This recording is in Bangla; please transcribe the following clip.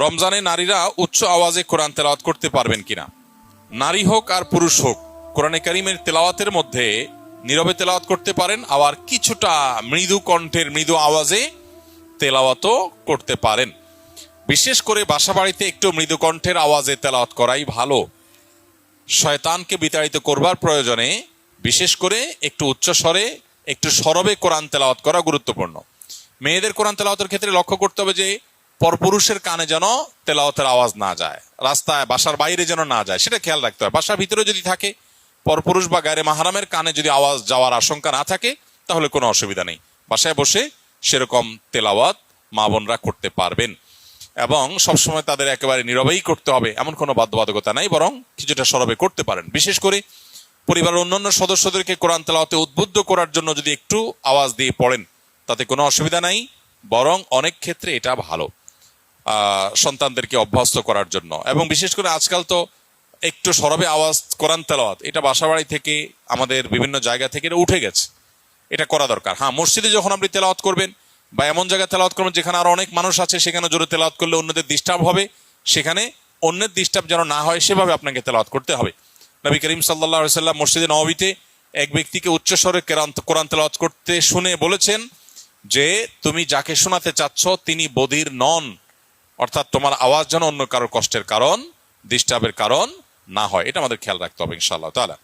রমজানে নারীরা উচ্চ আওয়াজে কোরআন তেলাওয়াত করতে পারবেন কিনা? নারী হোক আর পুরুষ হোক, কোরআনে কারিমের তেলাওয়াতের মধ্যে নীরবে তেলাওয়াত করতে পারেন, আবার কিছুটা মৃদু কণ্ঠের মৃদু আওয়াজে তেলাওয়াতও করতে পারেন। বিশেষ করে বাসা বাড়িতে একটু মৃদু কণ্ঠের আওয়াজে তেলাওয়াত করাই ভালো। শয়তানকে বিতাড়িত করবার প্রয়োজনে বিশেষ করে একটু উচ্চ স্বরে, একটু সরবে কোরআন তেলাওয়াত করা গুরুত্বপূর্ণ। মেয়েদের কোরআন তেলাওয়াতের ক্ষেত্রে লক্ষ্য করতে হবে যে পরপুরুষের কানে যেন তেলাওয়াতের আওয়াজ না যায়, রাস্তায় বাসার বাইরে যেন না যায়, সেটা খেয়াল রাখতে হয়। বাসার ভিতরে যদি থাকে, পরপুরুষ বা গায়রে মাহরামের কানে যদি আওয়াজ যাওয়ার আশঙ্কা না থাকে, তাহলে কোনো অসুবিধা নেই। বাসায় বসে সেরকম তেলাওয়াত মা বোনরা করতে পারবেন, এবং সবসময় তাদের একেবারে নীরবেই করতে হবে এমন কোনো বাধ্যবাধকতা নাই, বরং কিছুটা সরবে করতে পারেন। বিশেষ করে পরিবারের অন্যান্য সদস্যদেরকে কোরআন তেলাওয়াতে উদ্বুদ্ধ করার জন্য যদি একটু আওয়াজ দিয়ে পড়েন, তাতে কোনো অসুবিধা নাই, বরং অনেক ক্ষেত্রে এটা ভালো সন্তানদেরকে অভ্যস্ত করার জন্য। এবং বিশেষ করে আজকাল তো একটু সরবে আওয়াজ কোরআন তেলাওয়াত, এটা বাসাবাড়ি থেকে আমাদের বিভিন্ন জায়গা থেকে এটা উঠে গেছে, এটা করা দরকার। হ্যাঁ, মসজিদে যখন আপনি তেলাওয়াত করবেন বা এমন জায়গায় তেলাওয়াত করবেন যেখানে আরো অনেক মানুষ আছে, সেখানে জোরে তেলাওয়াত করলে অন্যদের ডিস্টার্ব হবে, সেখানে অন্যের ডিস্টার্ব যেন না হয় সেভাবে আপনাকে তেলাওয়াত করতে হবে। নবী করিম সাল্লাল্লাহু আলাইহি ওয়াসাল্লাম মসজিদে নববীতে এক ব্যক্তিকে উচ্চস্বরে কোরআন তেলাওয়াত করতে শুনে বলেছেন যে, তুমি যাকে শোনাতে চাচ্ছ তিনি বধির নন, অর্থাৎ তোমার আওয়াজ যেন অন্য কারো কষ্টের কারণ, ডিস্টার্বের কারণ না হয়। এটা আমাদের খেয়াল রাখতে হবে ইনশাআল্লাহ তাআলা।